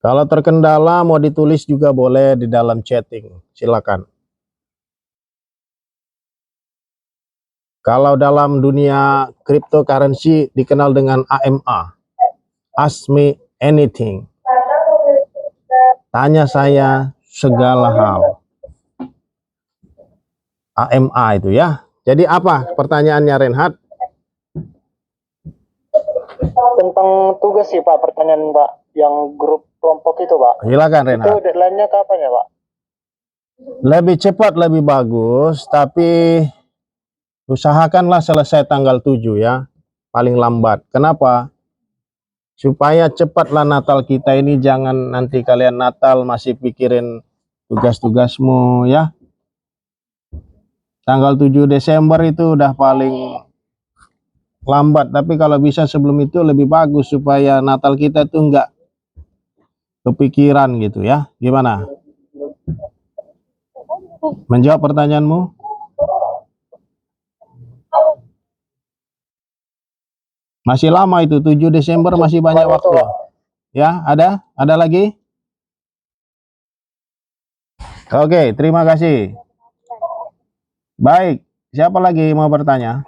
Kalau terkendala mau ditulis juga boleh di dalam chatting, silakan. Kalau dalam dunia cryptocurrency dikenal dengan AMA, Ask Me Anything. Tanya saya segala hal. AMA itu ya. Jadi apa pertanyaannya Reinhard? Tentang tugas sih Pak, pertanyaan Pak, yang grup kelompok itu Pak. Silakan Reinhard. Itu deadline-nya kapan ya Pak? Lebih cepat lebih bagus, tapi usahakanlah selesai tanggal 7 ya, paling lambat. Kenapa? Supaya cepatlah Natal kita ini, jangan nanti kalian Natal masih pikirin tugas-tugasmu ya. Tanggal 7 Desember itu udah paling lambat, tapi kalau bisa sebelum itu lebih bagus supaya Natal kita tuh enggak kepikiran gitu ya. Gimana? Menjawab pertanyaanmu? Masih lama itu, 7 Desember masih banyak waktu. Ya, ada? Ada lagi? Oke, terima kasih. Baik, siapa lagi mau bertanya?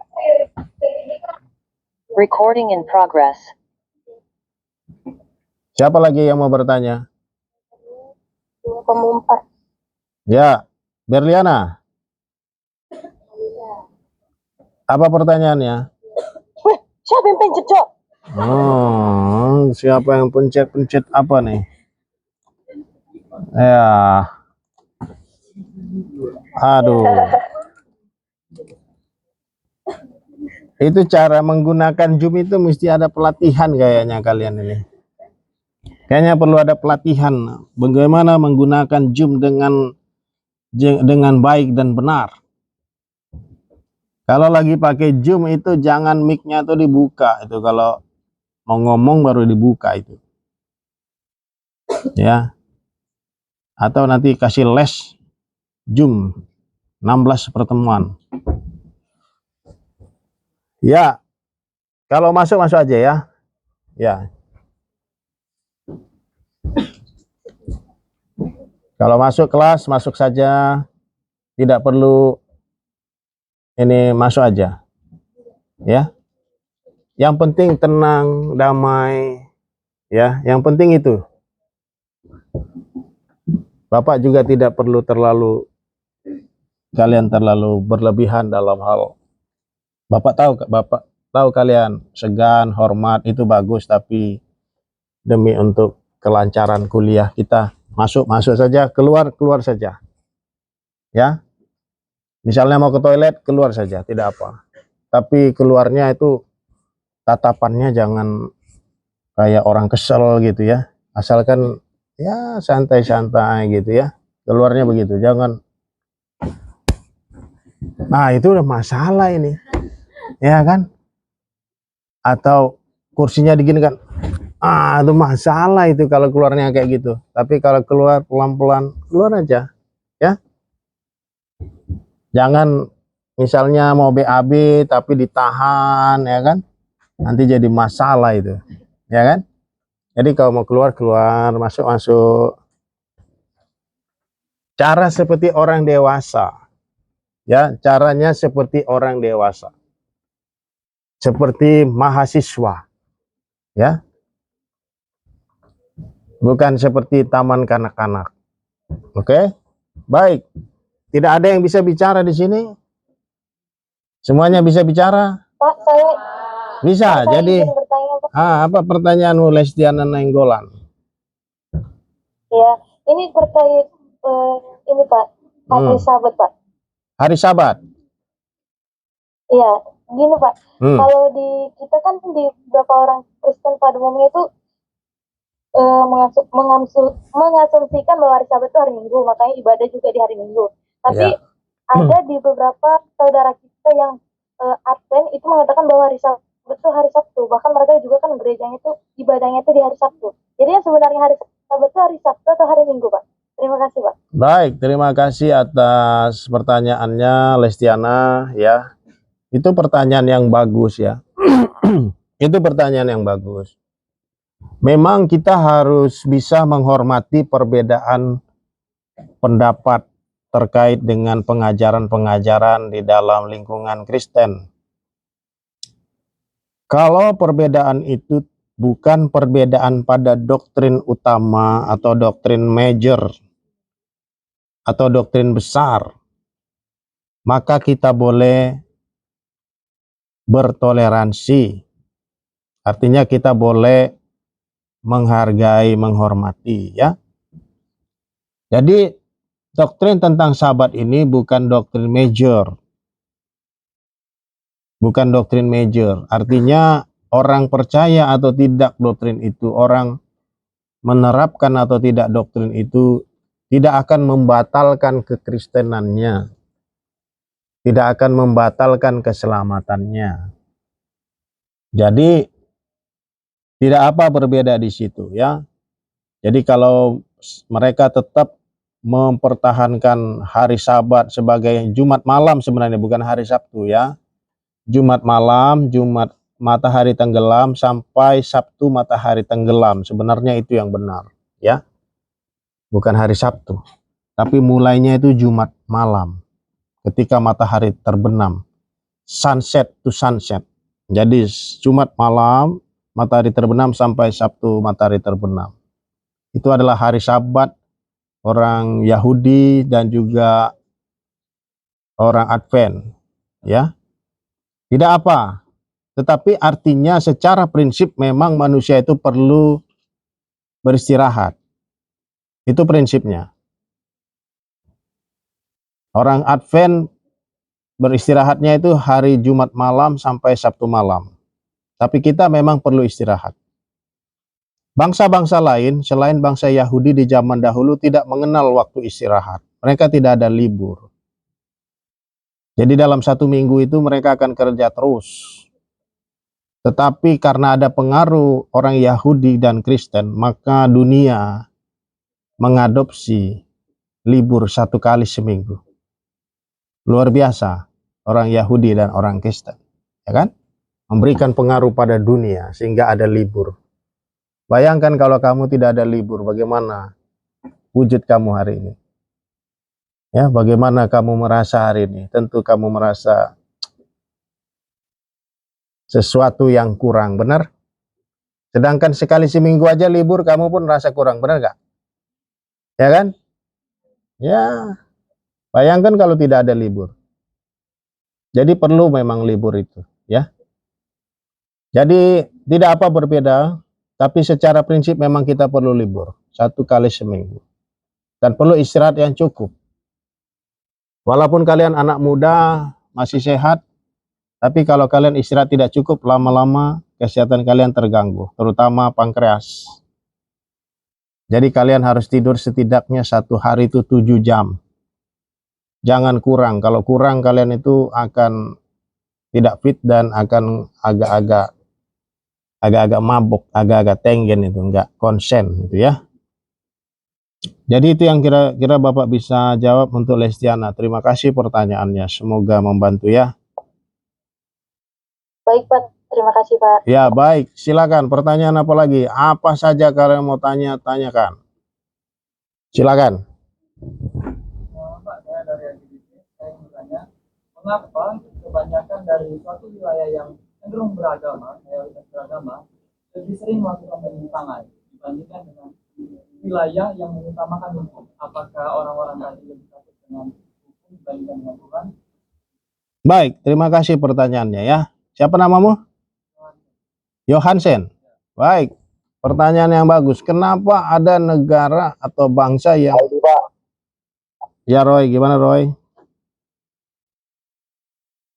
Recording in progress. Siapa lagi yang mau bertanya? Pemumpat. Ya, Berliana. Apa pertanyaannya? Weh, siapa yang pencet, Cok? Oh, siapa yang pencet-pencet apa nih? Ya. Aduh. Itu cara menggunakan Zoom itu mesti ada pelatihan kayaknya kalian ini. Kayaknya perlu ada pelatihan bagaimana menggunakan Zoom dengan baik dan benar. Kalau lagi pakai Zoom itu jangan mic-nya tuh dibuka, itu kalau mau ngomong baru dibuka itu. Ya. Atau nanti kasih les Zoom 16 pertemuan. Ya. Kalau masuk aja ya. Ya. Kalau masuk kelas, masuk saja. Tidak perlu ini, masuk aja. Ya. Yang penting tenang, damai. Ya, yang penting itu. Bapak juga tidak perlu kalian terlalu berlebihan dalam hal. Bapak tahu kalian segan, hormat itu bagus, tapi demi untuk kelancaran kuliah kita, masuk saja, keluar saja. Ya. Misalnya mau ke toilet, keluar saja, tidak apa. Tapi keluarnya itu tatapannya jangan kayak orang kesel gitu ya. Asalkan ya santai-santai gitu ya. Keluarnya begitu, jangan. Nah, itu udah masalah ini. Ya kan? Atau kursinya diginikan. Itu masalah itu kalau keluarnya kayak gitu. Tapi kalau keluar pelan-pelan, keluar aja. Ya. Jangan misalnya mau BAB tapi ditahan, ya kan? Nanti jadi masalah itu. Ya kan? Jadi kalau mau keluar, masuk. Cara seperti orang dewasa. Ya, caranya seperti orang dewasa. Seperti mahasiswa. Ya. Bukan seperti taman kanak-kanak. Oke? Baik. Tidak ada yang bisa bicara di sini? Semuanya bisa bicara? Pak, saya Bisa. Pak, Jadi saya ingin bertanya, Pak. apa pertanyaanmu, Lestiana Nainggolan? Ya, ini terkait ini Pak, hari Sabat Pak. Hari Sabat. Iya, gini Pak. Kalau di kita kan di beberapa orang Kristen pada umumnya itu mengasumsikan bahwa hari Sabat itu hari Minggu, makanya ibadah juga di hari Minggu. Tapi ada di beberapa saudara kita yang Advent itu mengatakan bahwa hari Sabat itu hari Sabtu. Bahkan mereka juga kan gerejanya itu ibadahnya itu di hari Sabtu. Jadi yang sebenarnya hari Sabat itu hari Sabtu atau hari Minggu, Pak? Terima kasih, Pak. Baik, terima kasih atas pertanyaannya, Lestiana ya. Itu pertanyaan yang bagus ya. Itu pertanyaan yang bagus. Memang kita harus bisa menghormati perbedaan pendapat terkait dengan pengajaran-pengajaran di dalam lingkungan Kristen. Kalau perbedaan itu bukan perbedaan pada doktrin utama atau doktrin major atau doktrin besar, maka kita boleh bertoleransi. Artinya kita boleh menghargai, menghormati, ya. Jadi doktrin tentang sabat ini bukan doktrin major. Bukan doktrin major. Artinya orang percaya atau tidak doktrin itu, orang menerapkan atau tidak doktrin itu tidak akan membatalkan kekristenannya. Tidak akan membatalkan keselamatannya. Jadi tidak apa berbeda di situ, ya. Jadi kalau mereka tetap mempertahankan hari Sabat sebagai Jumat malam, sebenarnya bukan hari Sabtu, ya. Jumat malam, Jumat matahari tenggelam sampai Sabtu matahari tenggelam, sebenarnya itu yang benar, ya. Bukan hari Sabtu. Tapi mulainya itu Jumat malam, ketika matahari terbenam. Sunset to sunset. Jadi Jumat malam matahari terbenam sampai Sabtu matahari terbenam. Itu adalah hari Sabat orang Yahudi dan juga orang Advent, ya. Tidak apa, tetapi artinya secara prinsip memang manusia itu perlu beristirahat. Itu prinsipnya. Orang Advent beristirahatnya itu hari Jumat malam sampai Sabtu malam. Tapi kita memang perlu istirahat. Bangsa-bangsa lain selain bangsa Yahudi di zaman dahulu tidak mengenal waktu istirahat. Mereka tidak ada libur. Jadi dalam 1 minggu itu mereka akan kerja terus. Tetapi karena ada pengaruh orang Yahudi dan Kristen, maka dunia mengadopsi libur 1 kali seminggu. Luar biasa orang Yahudi dan orang Kristen, ya kan? Memberikan pengaruh pada dunia sehingga ada libur. Bayangkan kalau kamu tidak ada libur, bagaimana wujud kamu hari ini? Ya, bagaimana kamu merasa hari ini? Tentu kamu merasa sesuatu yang kurang, benar? Sedangkan sekali seminggu aja libur, kamu pun merasa kurang, benar gak? Ya kan? Ya, bayangkan kalau tidak ada libur. Jadi perlu memang libur itu, ya. Jadi tidak apa berbeda, tapi secara prinsip memang kita perlu libur 1 kali seminggu. Dan perlu istirahat yang cukup. Walaupun kalian anak muda, masih sehat, tapi kalau kalian istirahat tidak cukup, lama-lama kesehatan kalian terganggu, terutama pankreas. Jadi kalian harus tidur setidaknya 1 hari itu 7 jam. Jangan kurang, kalau kurang kalian itu akan tidak fit dan akan agak-agak mabuk, agak-agak tenggen itu, enggak konsen gitu, ya. Jadi itu yang kira-kira Bapak bisa jawab untuk Lestiana. Terima kasih pertanyaannya, semoga membantu, ya. Baik Pak, terima kasih Pak. Ya baik, silakan pertanyaan apa lagi? Apa saja kalian mau tanyakan. Silakan. Pak, saya dari LGBT, saya ingin bertanya, mengapa kebanyakan dari suatu wilayah yang cenderung beragama, mayoritas beragama, lebih sering melakukan penyimpangan dibandingkan dengan wilayah yang mengutamakan hukum? Apakah orang-orang tadi lebih takut dengan hukum dibandingkan dengan Tuhan? Baik, terima kasih pertanyaannya, ya. Siapa namamu? Johansen. Baik, pertanyaan yang bagus. Kenapa ada negara atau bangsa yang... Aldi, Pak. Ya Roy, gimana Roy?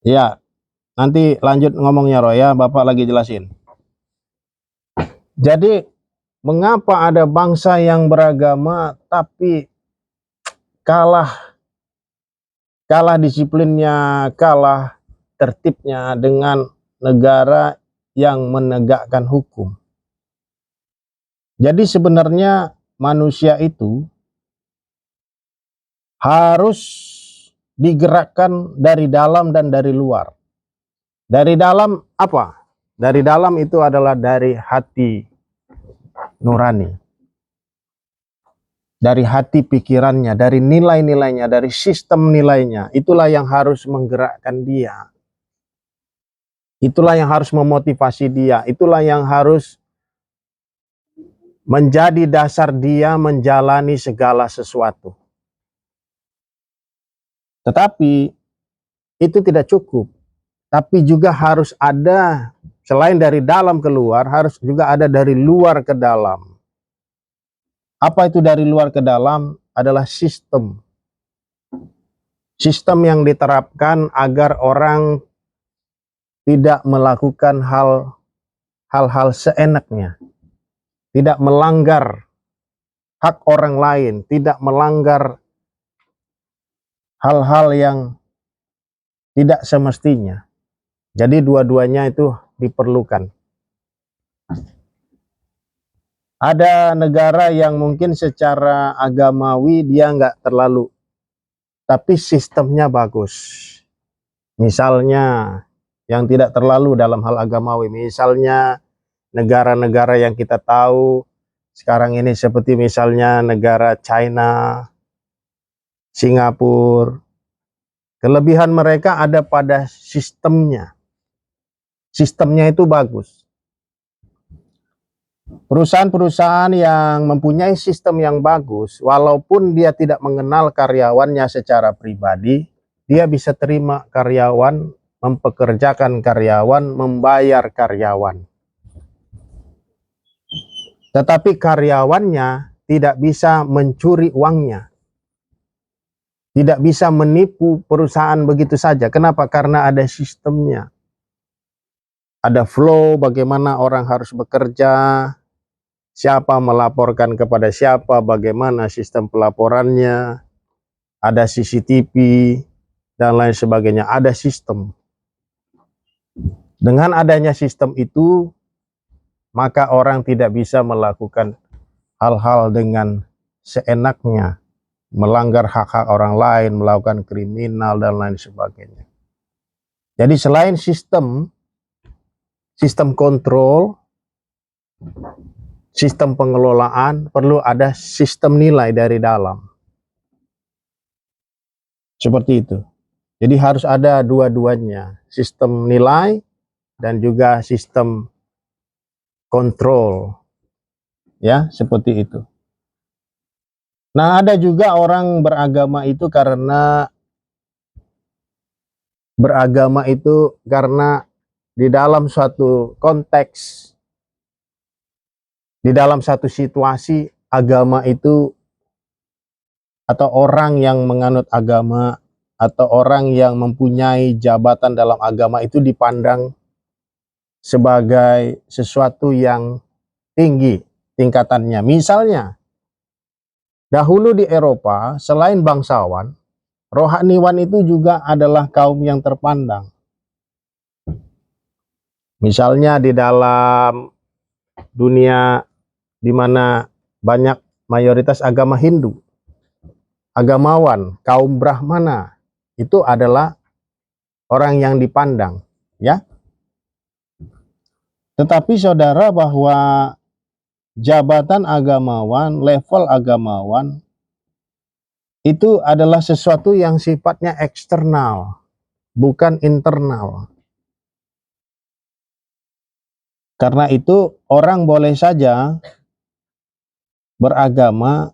Ya, nanti lanjut ngomongnya Roy, ya. Bapak lagi jelasin. Jadi, mengapa ada bangsa yang beragama tapi kalah disiplinnya, kalah tertibnya dengan negara yang menegakkan hukum? Jadi sebenarnya manusia itu harus digerakkan dari dalam dan dari luar. Dari dalam apa? Dari dalam itu adalah dari hati nurani. Dari hati pikirannya, dari nilai-nilainya, dari sistem nilainya. Itulah yang harus menggerakkan dia. Itulah yang harus memotivasi dia. Itulah yang harus menjadi dasar dia menjalani segala sesuatu. Tetapi itu tidak cukup. Tapi juga harus ada, selain dari dalam keluar, harus juga ada dari luar ke dalam. Apa itu dari luar ke dalam? Adalah sistem. Sistem yang diterapkan agar orang tidak melakukan hal-hal seenaknya. Tidak melanggar hak orang lain. Tidak melanggar hal-hal yang tidak semestinya. Jadi dua-duanya itu diperlukan. Ada negara yang mungkin secara agamawi dia nggak terlalu, tapi sistemnya bagus. Misalnya yang tidak terlalu dalam hal agamawi, misalnya negara-negara yang kita tahu sekarang ini seperti misalnya negara China, Singapura. Kelebihan mereka ada pada sistemnya. Sistemnya itu bagus. Perusahaan-perusahaan yang mempunyai sistem yang bagus, walaupun dia tidak mengenal karyawannya secara pribadi, dia bisa terima karyawan, mempekerjakan karyawan, membayar karyawan. Tetapi karyawannya tidak bisa mencuri uangnya. Tidak bisa menipu perusahaan begitu saja. Kenapa? Karena ada sistemnya. Ada flow bagaimana orang harus bekerja, siapa melaporkan kepada siapa, bagaimana sistem pelaporannya, ada CCTV, dan lain sebagainya. Ada sistem. Dengan adanya sistem itu, maka orang tidak bisa melakukan hal-hal dengan seenaknya, melanggar hak-hak orang lain, melakukan kriminal, dan lain sebagainya. Jadi selain sistem kontrol, sistem pengelolaan, perlu ada sistem nilai dari dalam. Seperti itu. Jadi harus ada dua-duanya, sistem nilai dan juga sistem kontrol. Ya, seperti itu. Nah, ada juga orang beragama itu karena di dalam suatu konteks, di dalam satu situasi, agama itu atau orang yang menganut agama atau orang yang mempunyai jabatan dalam agama itu dipandang sebagai sesuatu yang tinggi tingkatannya. Misalnya, dahulu di Eropa, selain bangsawan, rohaniwan itu juga adalah kaum yang terpandang. Misalnya di dalam dunia di mana banyak mayoritas agama Hindu, agamawan, kaum Brahmana, itu adalah orang yang dipandang, ya. Tetapi saudara, bahwa jabatan agamawan, level agamawan, itu adalah sesuatu yang sifatnya eksternal, bukan internal. Karena itu orang boleh saja beragama,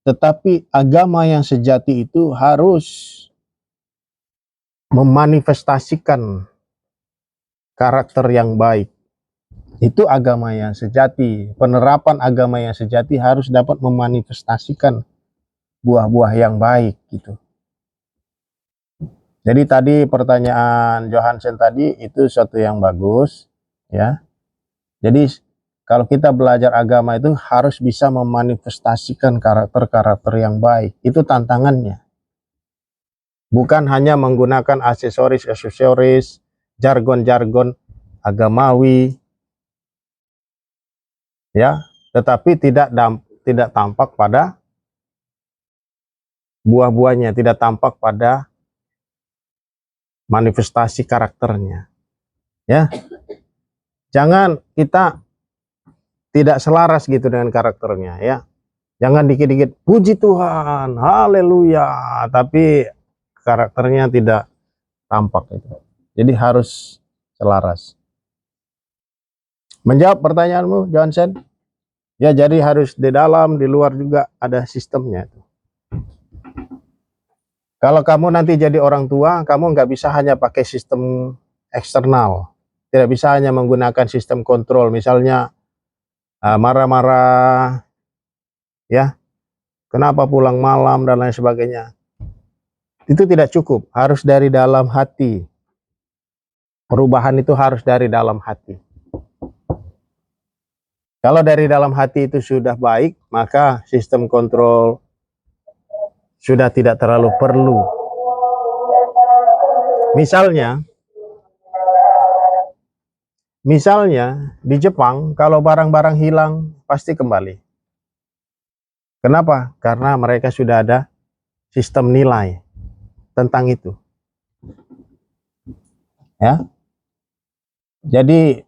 tetapi agama yang sejati itu harus memanifestasikan karakter yang baik. Itu agama yang sejati. Penerapan agama yang sejati harus dapat memanifestasikan buah-buah yang baik gitu. Jadi tadi pertanyaan Johansen tadi itu suatu yang bagus, ya. Jadi kalau kita belajar agama itu harus bisa memanifestasikan karakter-karakter yang baik. Itu tantangannya. Bukan hanya menggunakan aksesoris, jargon-jargon agamawi, ya, tetapi tidak tampak pada buah-buahnya, tidak tampak pada manifestasi karakternya, ya. Jangan kita tidak selaras gitu dengan karakternya ya. Jangan dikit-dikit puji Tuhan, haleluya, tapi karakternya tidak tampak itu. Jadi harus selaras. Menjawab pertanyaanmu, Johnson? Ya, jadi harus di dalam, di luar juga ada sistemnya. Kalau kamu nanti jadi orang tua, kamu nggak bisa hanya pakai sistem eksternal. Tidak bisa hanya menggunakan sistem kontrol, misalnya marah-marah, ya, kenapa pulang malam dan lain sebagainya. Itu tidak cukup, harus dari dalam hati. Perubahan itu harus dari dalam hati. Kalau dari dalam hati itu sudah baik, maka sistem kontrol sudah tidak terlalu perlu. Misalnya di Jepang, kalau barang-barang hilang pasti kembali. Kenapa? Karena mereka sudah ada sistem nilai tentang itu. Ya. Jadi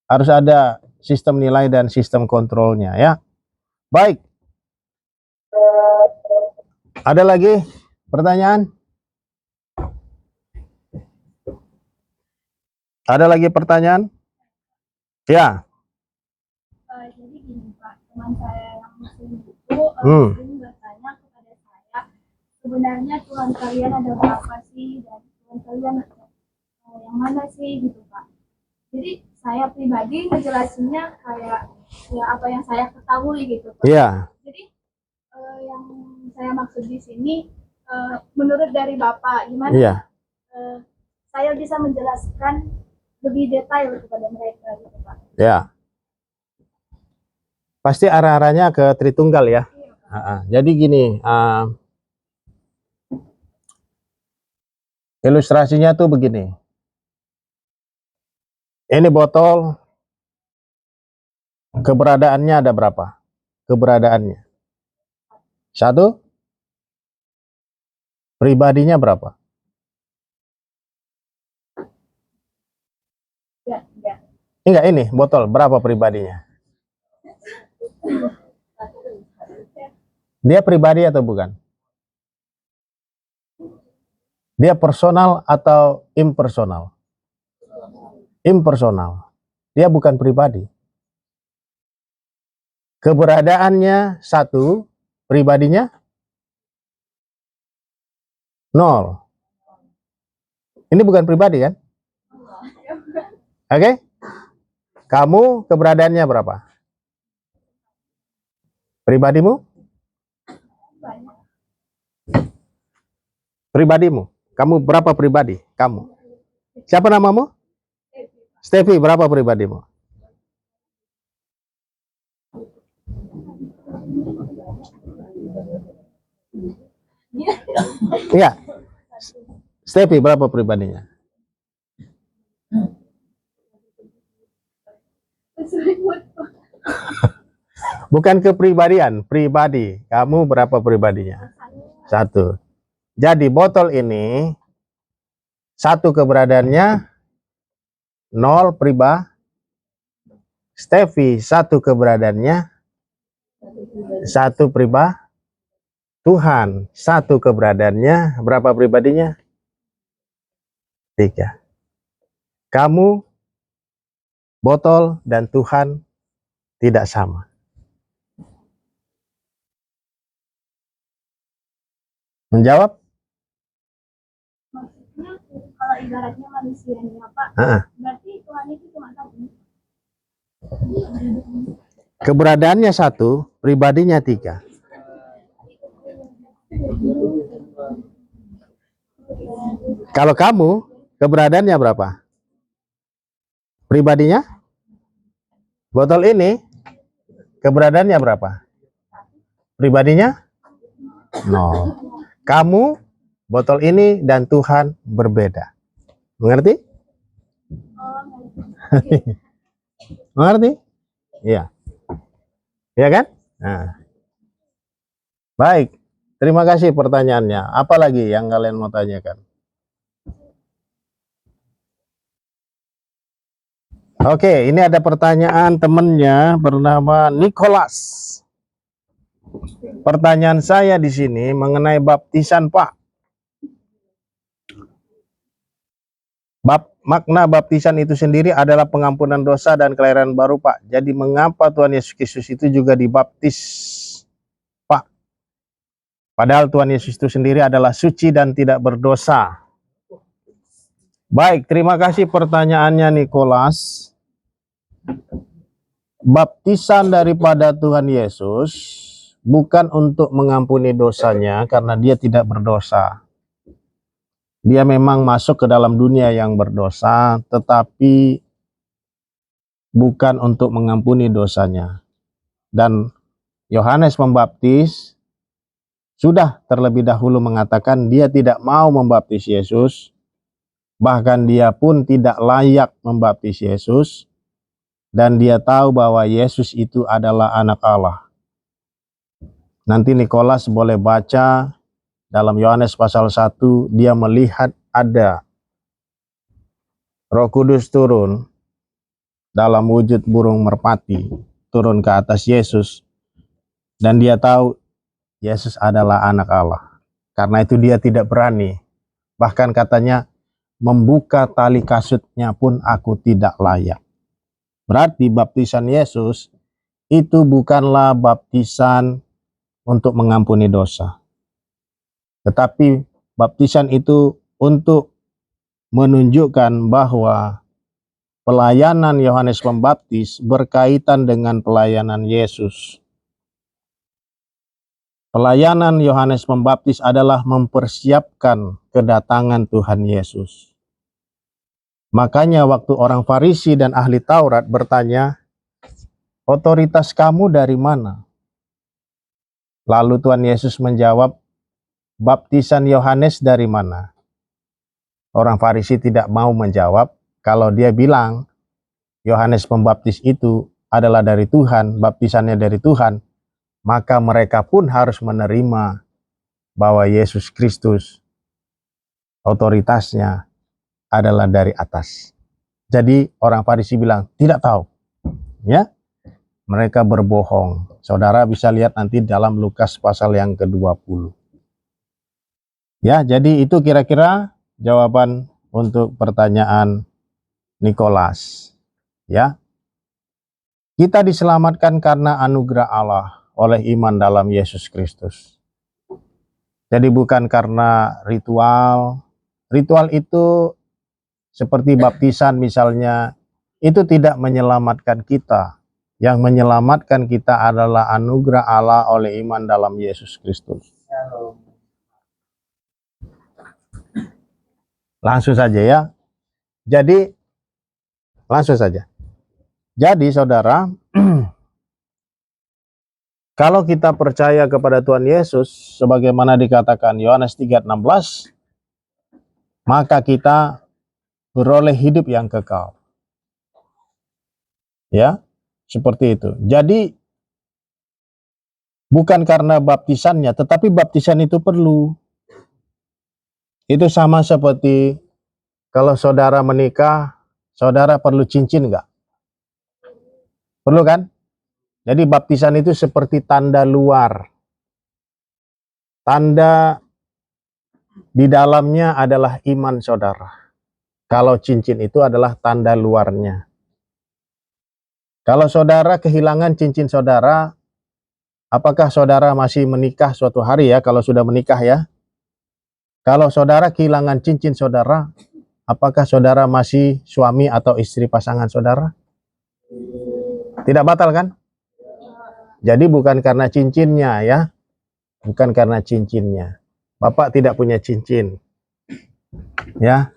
harus ada sistem nilai dan sistem kontrolnya ya. Baik. Ada lagi pertanyaan? Ada lagi pertanyaan? Ya. Jadi gini Pak, teman saya yang muslim itu sering bertanya kepada saya, sebenarnya Tuhan kalian ada berapa sih, dan Tuhan kalian yang mana sih gitu Pak. Jadi saya pribadi ngejelasinnya kayak ya apa yang saya ketahui gitu Pak. Iya. Jadi yang saya maksud di sini menurut dari Bapak gimana? Iya. Saya bisa menjelaskan lebih detail kepada mereka gitu Pak. Ya. Pasti arah-arahnya ke Tritunggal ya. Jadi gini, ilustrasinya tuh begini. Ini botol, keberadaannya ada berapa? Keberadaannya. 1. Pribadinya berapa? Ya. Enggak, ini botol berapa pribadinya? Dia pribadi atau bukan? Dia personal atau impersonal? Impersonal. Dia bukan pribadi. Keberadaannya 1, pribadinya 0. Ini bukan pribadi kan? Oke? Kamu keberadaannya berapa? Pribadimu? Pribadimu. Kamu berapa pribadi? Kamu. Siapa namamu? Steffi, berapa pribadimu? Iya. Steffi, berapa pribadinya? Bukan kepribadian, pribadi. Kamu berapa pribadinya? 1. Jadi botol ini 1 keberadaannya, 0 pribadi. Steffi 1 keberadaannya, 1 pribadi. Tuhan 1 keberadaannya, berapa pribadinya? 3. Kamu, botol, dan Tuhan tidak sama. Menjawab? Maksudnya kalau ibaratnya manusianya Pak, berarti Tuhan itu cuma 1. Keberadaannya 1, pribadinya 3. Kalau kamu, keberadaannya berapa? Pribadinya? Botol ini, keberadaannya berapa? Pribadinya? 0. Kamu, botol ini, dan Tuhan berbeda. Mengerti? Mengerti? Iya. Iya kan? Nah. Baik. Terima kasih pertanyaannya. Apa lagi yang kalian mau tanyakan? Oke, ini ada pertanyaan temennya bernama Nicholas. Pertanyaan saya di sini mengenai baptisan, Pak. Makna baptisan itu sendiri adalah pengampunan dosa dan kelahiran baru, Pak. Jadi mengapa Tuhan Yesus Kristus itu juga dibaptis, Pak? Padahal Tuhan Yesus itu sendiri adalah suci dan tidak berdosa. Baik, terima kasih pertanyaannya Nicholas. Baptisan daripada Tuhan Yesus bukan untuk mengampuni dosanya karena dia tidak berdosa. Dia memang masuk ke dalam dunia yang berdosa, tetapi bukan untuk mengampuni dosanya. Dan Yohanes Pembaptis sudah terlebih dahulu mengatakan dia tidak mau membaptis Yesus, bahkan dia pun tidak layak membaptis Yesus, dan dia tahu bahwa Yesus itu adalah anak Allah. Nanti Nicholas boleh baca dalam Yohanes pasal 1, dia melihat ada Roh Kudus turun dalam wujud burung merpati, turun ke atas Yesus, dan dia tahu Yesus adalah anak Allah. Karena itu dia tidak berani, bahkan katanya, membuka tali kasutnya pun aku tidak layak. Berarti baptisan Yesus itu bukanlah baptisan untuk mengampuni dosa, tetapi baptisan itu untuk menunjukkan bahwa pelayanan Yohanes Pembaptis berkaitan dengan pelayanan Yesus. Pelayanan Yohanes Pembaptis adalah mempersiapkan kedatangan Tuhan Yesus. Makanya waktu orang Farisi dan ahli Taurat bertanya, otoritas kamu dari mana? Lalu Tuhan Yesus menjawab, baptisan Yohanes dari mana? Orang Farisi tidak mau menjawab. Kalau dia bilang Yohanes Pembaptis itu adalah dari Tuhan, baptisannya dari Tuhan, maka mereka pun harus menerima bahwa Yesus Kristus otoritasnya adalah dari atas. Jadi orang Farisi bilang tidak tahu. Ya, mereka berbohong. Saudara bisa lihat nanti dalam Lukas pasal yang ke-20. Ya, jadi itu kira-kira jawaban untuk pertanyaan Nicholas. Ya. Kita diselamatkan karena anugerah Allah oleh iman dalam Yesus Kristus. Jadi bukan karena ritual. Ritual itu seperti baptisan misalnya, itu tidak menyelamatkan kita. Yang menyelamatkan kita adalah anugerah Allah oleh iman dalam Yesus Kristus. Langsung saja ya. Jadi langsung saja. Jadi saudara, kalau kita percaya kepada Tuhan Yesus sebagaimana dikatakan Yohanes 3:16, maka kita beroleh hidup yang kekal. Ya, seperti itu. Jadi bukan karena baptisannya, tetapi baptisan itu perlu. Itu sama seperti kalau saudara menikah, saudara perlu cincin enggak? Perlu kan? Jadi baptisan itu seperti tanda luar. Tanda di dalamnya adalah iman saudara. Kalau cincin itu adalah tanda luarnya. Kalau saudara kehilangan cincin saudara, apakah saudara masih menikah suatu hari ya, kalau sudah menikah ya? Kalau saudara kehilangan cincin saudara, apakah saudara masih suami atau istri pasangan saudara? Tidak batal kan? Jadi bukan karena cincinnya ya. Bukan karena cincinnya. Bapak tidak punya cincin. Ya.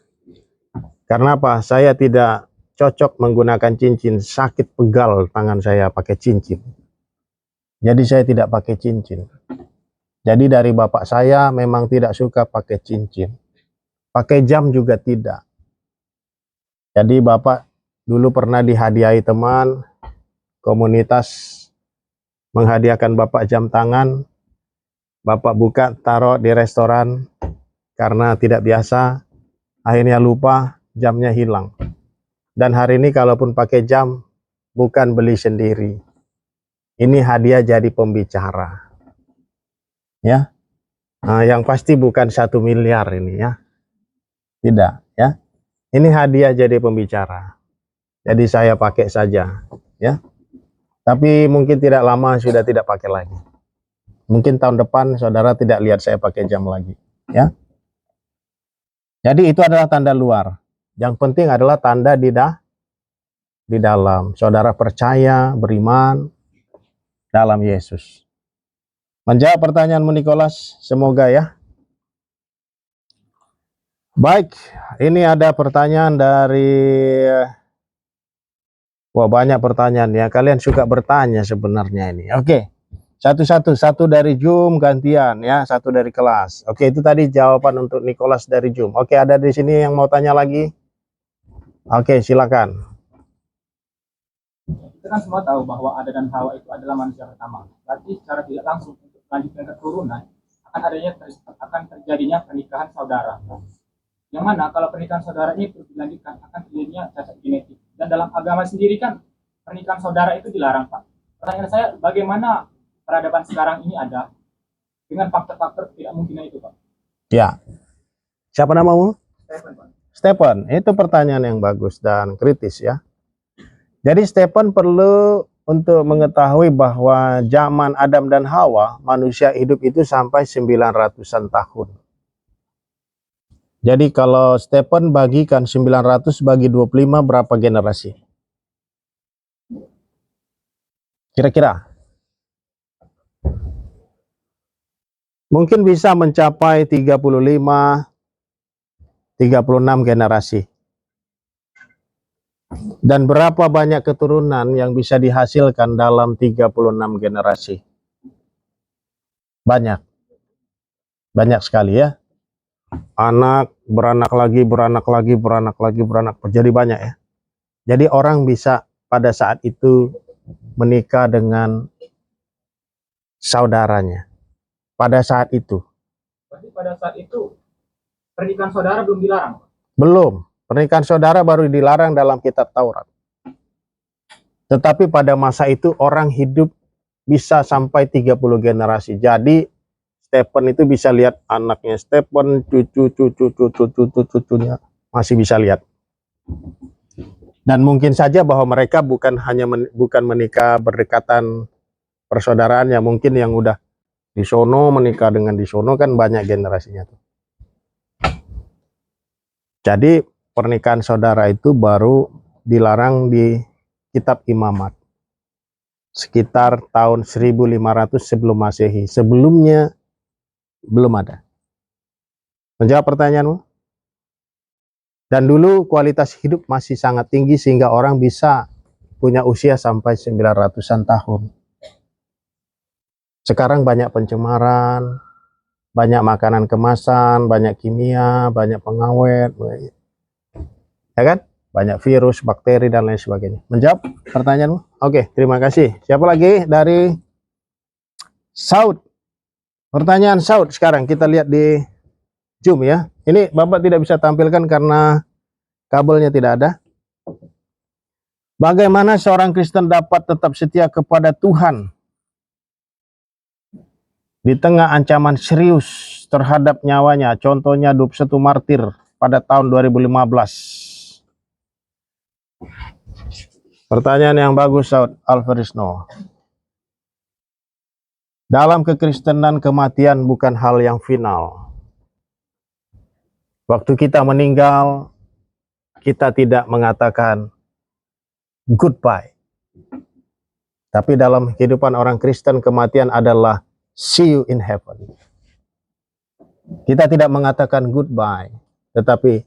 Karena apa? Saya tidak cocok menggunakan cincin. Sakit pegal tangan saya pakai cincin. Jadi saya tidak pakai cincin. Jadi dari bapak saya memang tidak suka pakai cincin. Pakai jam juga tidak. Jadi bapak dulu pernah dihadiahi teman, komunitas menghadiahkan bapak jam tangan. Bapak buka, taruh di restoran. Karena tidak biasa, akhirnya lupa, jamnya hilang. Dan hari ini kalaupun pakai jam, bukan beli sendiri. Ini hadiah jadi pembicara. Ya, yang pasti bukan 1 miliar ini ya. Tidak ya. Ini hadiah jadi pembicara. Jadi saya pakai saja ya. Tapi mungkin tidak lama sudah tidak pakai lagi. Mungkin tahun depan saudara tidak lihat saya pakai jam lagi ya. Jadi itu adalah tanda luar. Yang penting adalah tanda di dalam. Saudara percaya, beriman dalam Yesus. Menjawab pertanyaanmu Nikolas, semoga ya. Baik, ini ada pertanyaan dari wah banyak pertanyaan ya. Kalian suka bertanya sebenarnya ini. Oke. Satu dari Zoom gantian ya, satu dari kelas. Oke, itu tadi jawaban untuk Nikolas dari Zoom. Oke, ada di sini yang mau tanya lagi? Oke, silakan. Kita kan semua tahu bahwa Adam dan Hawa itu adalah manusia pertama. Berarti secara tidak langsung untuk melanjutkan keturunan akan terjadinya pernikahan saudara. Yang mana kalau pernikahan saudara ini terus dilanjutkan akan terjadinya cacat genetik. Dan dalam agama sendiri kan pernikahan saudara itu dilarang, Pak. Pertanyaan saya, bagaimana peradaban sekarang ini ada dengan faktor-faktor tidak mungkin itu, Pak? Ya. Siapa namamu? Stephen, Pak. Stephen. Itu pertanyaan yang bagus dan kritis ya. Jadi Stephen perlu untuk mengetahui bahwa zaman Adam dan Hawa, manusia hidup itu sampai 900-an tahun. Jadi kalau Stephen bagikan 900 bagi 25 berapa generasi? Kira-kira? Mungkin bisa mencapai 35, 36 generasi. Dan berapa banyak keturunan yang bisa dihasilkan dalam 36 generasi? Banyak. Banyak sekali ya. Anak, beranak lagi, jadi banyak ya. Jadi orang bisa pada saat itu menikah dengan saudaranya. Pada saat itu. Berarti pada saat itu pernikahan saudara belum dilarang? Belum. Pernikahan saudara baru dilarang dalam kitab Taurat. Tetapi pada masa itu orang hidup bisa sampai 30 generasi. Jadi Stephen itu bisa lihat anaknya Stephen, cucunya masih bisa lihat. Dan mungkin saja bahwa mereka bukan menikah berdekatan persaudaraannya, mungkin yang udah di sono menikah dengan di sono kan banyak generasinya tuh. Jadi pernikahan saudara itu baru dilarang di kitab Imamat sekitar tahun 1500 sebelum Masehi. Sebelumnya belum ada. Menjawab pertanyaanmu? Dan dulu kualitas hidup masih sangat tinggi sehingga orang bisa punya usia sampai 900-an tahun. Sekarang banyak pencemaran, banyak makanan kemasan, banyak kimia, banyak pengawet, ya kan? Banyak virus, bakteri dan lain sebagainya. Menjawab pertanyaanmu? Oke, terima kasih. Siapa lagi dari Saud? Pertanyaan Saud sekarang kita lihat di Zoom ya. Ini Bapak tidak bisa tampilkan karena kabelnya tidak ada. Bagaimana seorang Kristen dapat tetap setia kepada Tuhan di tengah ancaman serius terhadap nyawanya? Contohnya 21 martir pada tahun 2015. Pertanyaan yang bagus, Saud Alvarisno. Dalam kekristenan kematian bukan hal yang final. Waktu kita meninggal, kita tidak mengatakan goodbye. Tapi dalam kehidupan orang Kristen, kematian adalah see you in heaven. Kita tidak mengatakan goodbye, tetapi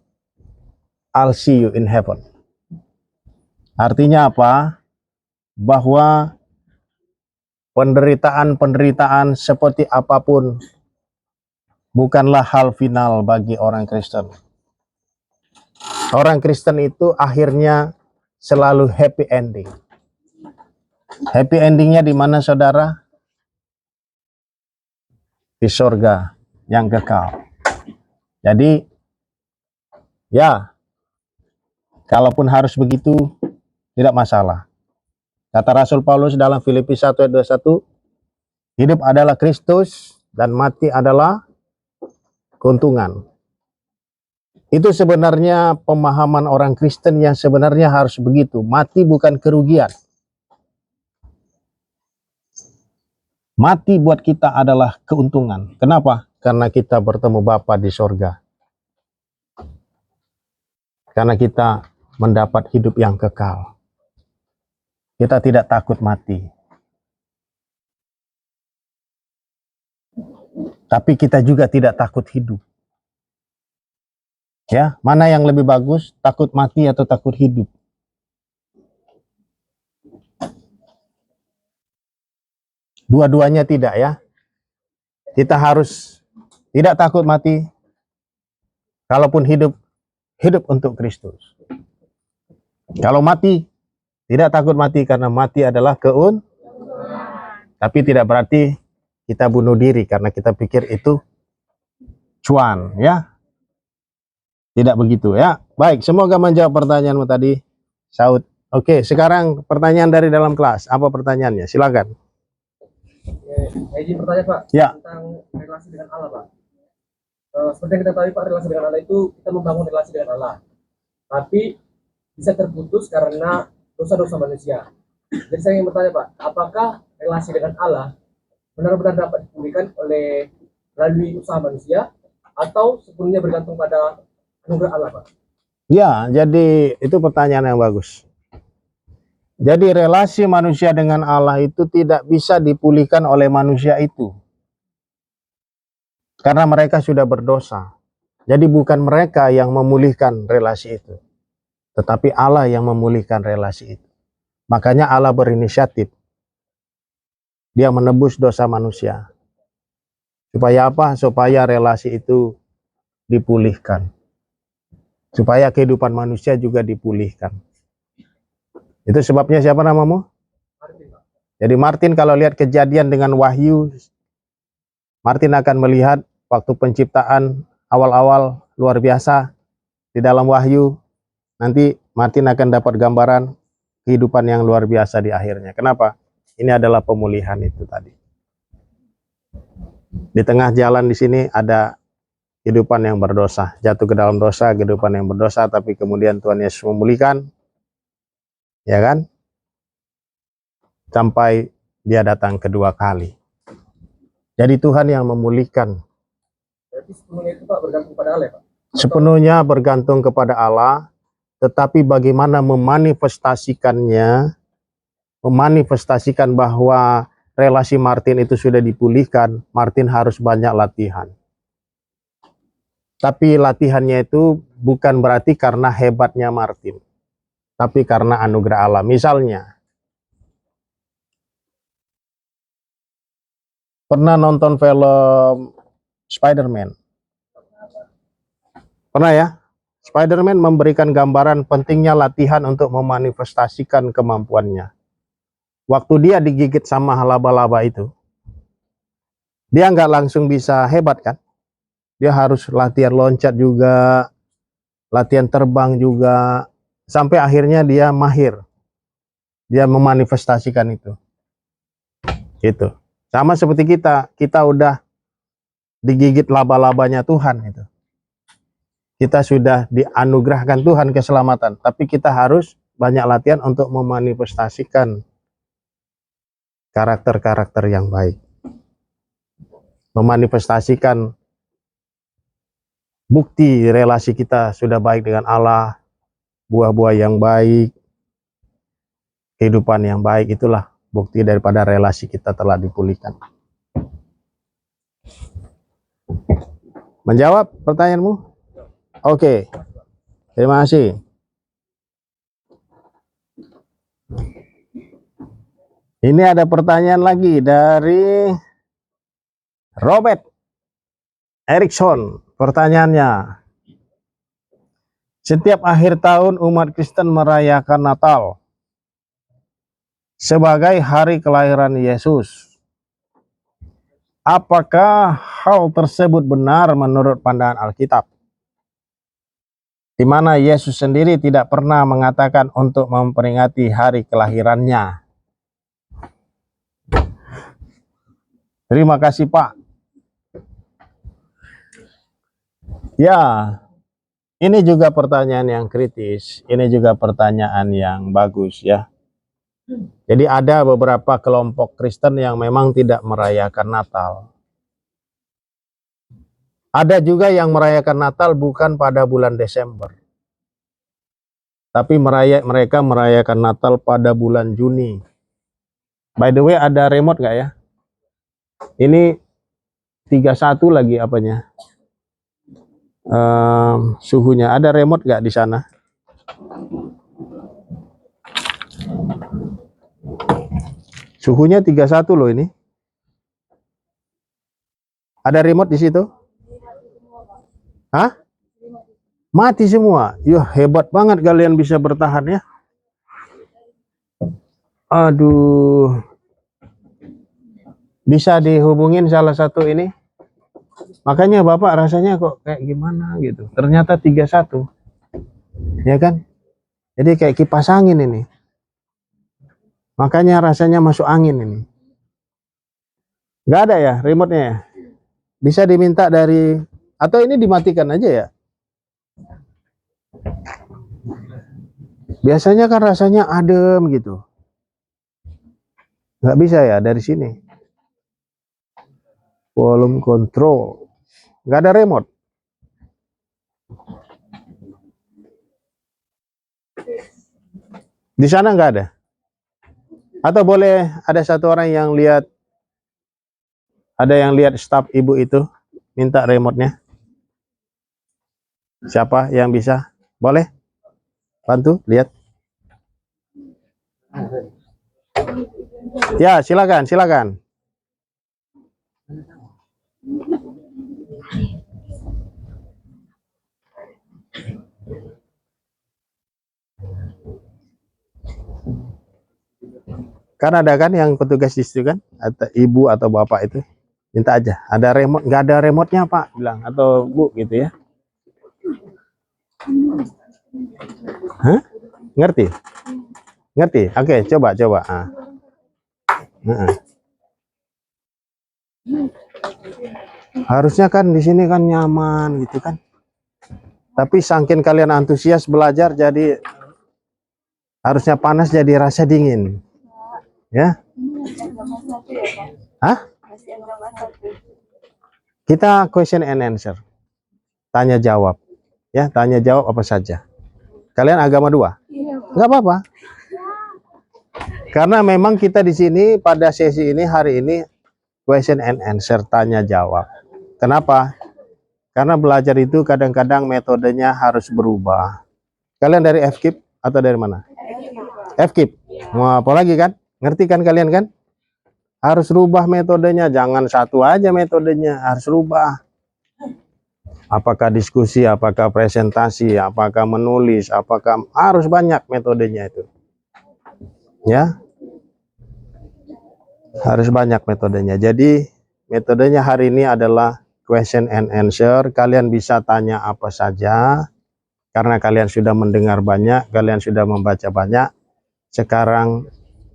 I'll see you in heaven. Artinya apa? Bahwa penderitaan seperti apapun bukanlah hal final bagi orang Kristen. Orang Kristen itu akhirnya selalu happy ending. Happy endingnya di mana, saudara? Di surga yang kekal. Jadi, ya, Kalaupun harus begitu, tidak masalah. Kata Rasul Paulus dalam Filipi 1 ayat 21, hidup adalah Kristus dan mati adalah keuntungan. Itu sebenarnya pemahaman orang Kristen yang sebenarnya harus begitu. Mati bukan kerugian. Mati buat kita adalah keuntungan. Kenapa? Karena kita bertemu Bapa di sorga. Karena kita mendapat hidup yang kekal. Kita tidak takut mati. Tapi kita juga tidak takut hidup. Ya, mana yang lebih bagus? Takut mati atau takut hidup? Dua-duanya tidak ya. Kita harus tidak takut mati. Kalaupun hidup, hidup untuk Kristus. Kalau mati, tidak takut mati karena mati adalah tapi tidak berarti kita bunuh diri karena kita pikir itu cuan ya. Tidak begitu ya. Baik, semoga menjawab pertanyaanmu tadi, Saud. Oke, sekarang pertanyaan dari dalam kelas. Apa pertanyaannya? Silakan. Saya izin bertanya Pak, Ya. tentang relasi dengan Allah Pak. Seperti yang kita tahu Pak, relasi dengan Allah itu kita membangun relasi dengan Allah. Tapi bisa terputus karena dosa-dosa manusia. Jadi saya ingin bertanya Pak, apakah relasi dengan Allah benar-benar dapat dipulihkan melalui usaha manusia atau sepenuhnya bergantung pada anugerah Allah Pak? Ya, jadi itu pertanyaan yang bagus. Jadi relasi manusia dengan Allah itu tidak bisa dipulihkan oleh manusia itu. Karena mereka sudah berdosa. Jadi bukan mereka yang memulihkan relasi itu. Tetapi Allah yang memulihkan relasi itu. Makanya Allah berinisiatif. Dia menebus dosa manusia. Supaya apa? Supaya relasi itu dipulihkan. Supaya kehidupan manusia juga dipulihkan. Itu sebabnya siapa namamu? Jadi Martin kalau lihat kejadian dengan Wahyu, Martin akan melihat waktu penciptaan awal-awal luar biasa di dalam Wahyu. Nanti Martin akan dapat gambaran kehidupan yang luar biasa di akhirnya. Kenapa? Ini adalah pemulihan itu tadi. Di tengah jalan di sini ada kehidupan yang berdosa, jatuh ke dalam dosa, kehidupan yang berdosa, tapi kemudian Tuhan Yesus memulihkan, ya kan? Sampai dia datang kedua kali. Jadi Tuhan yang memulihkan. Berarti sepenuhnya itu Pak bergantung pada Allah Pak? Sepenuhnya bergantung kepada Allah, tetapi bagaimana memanifestasikan bahwa relasi Martin itu sudah dipulihkan, Martin harus banyak latihan. Tapi latihannya itu bukan berarti karena hebatnya Martin, tapi karena anugerah Allah. Misalnya, pernah nonton film Spider-Man? Pernah ya? Spider-Man memberikan gambaran pentingnya latihan untuk memanifestasikan kemampuannya. Waktu dia digigit sama laba-laba itu, dia nggak langsung bisa hebat kan? Dia harus latihan loncat juga, latihan terbang juga, sampai akhirnya dia mahir. Dia memanifestasikan itu. Gitu. Sama seperti kita udah digigit laba-labanya Tuhan itu. Kita sudah dianugerahkan Tuhan keselamatan, tapi kita harus banyak latihan untuk memanifestasikan karakter-karakter yang baik. Memanifestasikan bukti relasi kita sudah baik dengan Allah, buah-buah yang baik, kehidupan yang baik, itulah bukti daripada relasi kita telah dipulihkan. Menjawab pertanyaanmu? Oke. Terima kasih. Ini ada pertanyaan lagi dari Robert Erikson. Pertanyaannya, setiap akhir tahun umat Kristen merayakan Natal sebagai hari kelahiran Yesus. Apakah hal tersebut benar menurut pandangan Alkitab? di mana Yesus sendiri tidak pernah mengatakan untuk memperingati hari kelahirannya. Terima kasih Pak. Ya, ini juga pertanyaan yang kritis, ini juga pertanyaan yang bagus ya. Jadi ada beberapa kelompok Kristen yang memang tidak merayakan Natal. Ada juga yang merayakan Natal bukan pada bulan Desember. Tapi mereka merayakan Natal pada bulan Juni. By the way, ada remote nggak ya? Ini 31 lagi apanya? Suhunya. Ada remote nggak di sana? Suhunya 31 loh ini. Ada remote di situ? Hah? Mati semua. Yah, hebat banget kalian bisa bertahan ya. Aduh. Bisa dihubungin salah satu ini. Makanya Bapak rasanya kok kayak gimana gitu. Ternyata 31. Ya kan? Jadi kayak kipas angin ini. Makanya rasanya masuk angin ini. Nggak ada ya remote-nya ya? Bisa diminta dari, atau ini dimatikan aja ya? Biasanya kan rasanya adem gitu. Nggak bisa ya dari sini. Volume control. Nggak ada remote. Di sana nggak ada. Atau boleh ada satu orang yang lihat, ada yang lihat staf ibu itu, minta remote-nya. Siapa yang bisa? Boleh? Bantu, lihat. Ya, silakan, silakan. Kan ada kan yang petugas di situ kan, atau ibu atau bapak itu, minta aja. Ada remote, nggak ada remote-nya Pak, bilang, atau Bu gitu ya. Hah? Ngerti? Ngerti? Oke, coba. Harusnya kan di sini kan nyaman gitu kan. Tapi saking kalian antusias belajar, jadi harusnya panas jadi rasa dingin. Ya? Hah? Kita question and answer. Tanya jawab. Ya, tanya jawab apa saja. Kalian agama 2? Nggak apa-apa. Karena memang kita di sini pada sesi ini hari ini question and answer, tanya jawab. Kenapa? Karena belajar itu kadang-kadang metodenya harus berubah. Kalian dari FKIP atau dari mana? FKIP. Mau apa lagi kan? Ngerti kan kalian kan? Harus rubah metodenya, jangan satu aja metodenya, harus rubah. Apakah diskusi, apakah presentasi, apakah menulis, apakah harus banyak metodenya itu. Ya. Harus banyak metodenya. Jadi metodenya hari ini adalah question and answer. Kalian bisa tanya apa saja. Karena kalian sudah mendengar banyak, kalian sudah membaca banyak. Sekarang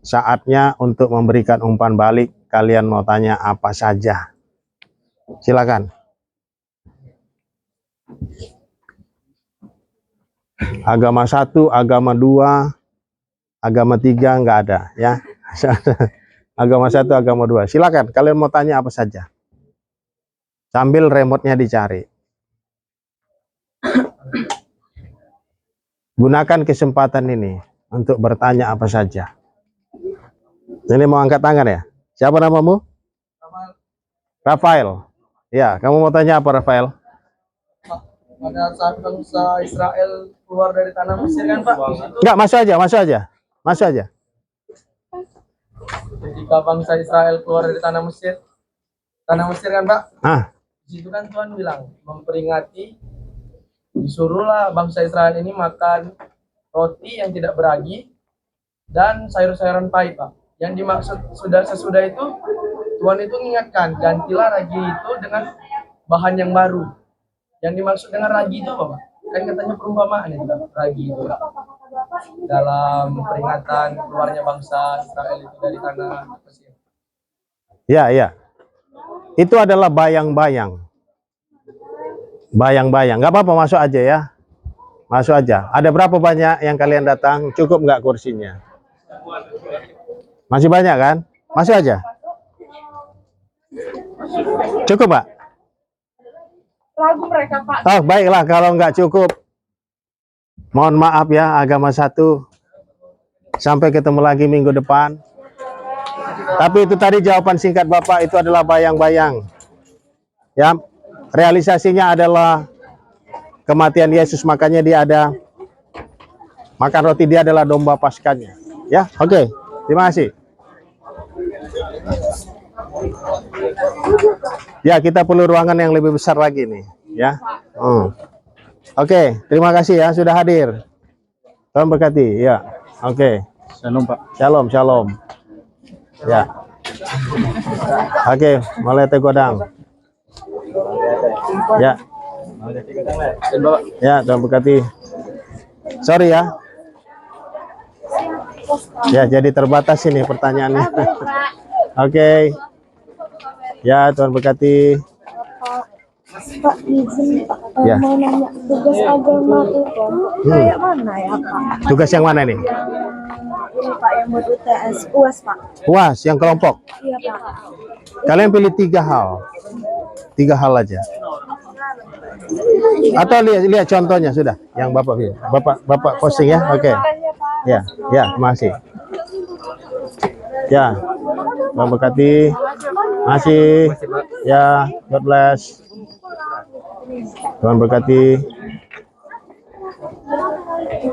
saatnya untuk memberikan umpan balik. Kalian mau tanya apa saja. Silakan. Agama 1, agama 2, agama 3 nggak ada ya. Agama 1, agama 2. Silakan, kalian mau tanya apa saja. Sambil remote-nya dicari. Gunakan kesempatan ini untuk bertanya apa saja. Ini mau angkat tangan ya? Siapa namamu? Rafael. Ya, kamu mau tanya apa Rafael? Pada saat bangsa Israel keluar dari tanah Mesir kan Pak? Enggak, masuk aja. Ketika bangsa Israel keluar dari tanah Mesir kan Pak? Di situ kan Tuhan bilang memperingati, disuruhlah bangsa Israel ini makan roti yang tidak beragi dan sayur-sayuran pahit Pak. Yang dimaksud sesudah itu Tuhan itu mengingatkan, gantilah ragi itu dengan bahan yang baru. Yang dimaksud dengan ragi itu apa Pak? kan katanya perumpamaan itu ragi itu dalam peringatan keluarnya bangsa Israel itu dari tanah Mesir. Ya, ya. Itu adalah bayang-bayang. Bayang-bayang. Nggak apa-apa, masuk aja ya. Masuk aja. Ada berapa banyak yang kalian datang? Cukup nggak kursinya? Masih banyak kan? Masuk aja. Cukup, Pak? Lagu mereka, Pak. Oh, baiklah. Kalau nggak cukup, mohon maaf ya, agama satu. Sampai ketemu lagi minggu depan. Tapi itu tadi jawaban singkat Bapak, itu adalah bayang-bayang. Ya, realisasinya adalah kematian Yesus, makanya dia ada makan roti, dia adalah domba paskanya. Ya, oke. Terima kasih. Ya, kita perlu ruangan yang lebih besar lagi nih, ya. Oke, terima kasih ya sudah hadir. Tuhan berkati, ya. Oke. Shalom Pak. Shalom, shalom. Ya. Oke, mulai tegodang. Ya. Ya, Tuhan berkati. Sorry ya. Ya, jadi terbatas ini pertanyaannya. Oke. Ya, Tuhan berkati. Pak izin Pak, Ya. mau nanya tugas agama itu kayak mana ya Pak? Tugas yang mana nih? Ini Pak yang buat UTS, UAS Pak. UAS yang kelompok. Iya Pak. Kalian pilih 3 hal. 3 hal aja. Atau lihat contohnya sudah yang Bapak pilih. Bapak posting ya. Oke. Ya, ya, terima kasih. Ya. Tuhan berkati. Masih. Ya, God bless. Tuhan berkati.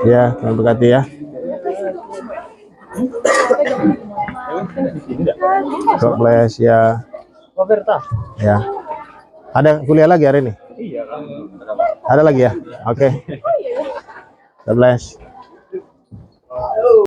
Ya, Tuhan berkati ya. God bless ya. Ya. Ada kuliah lagi hari ini? Ada lagi ya? Oke. God bless.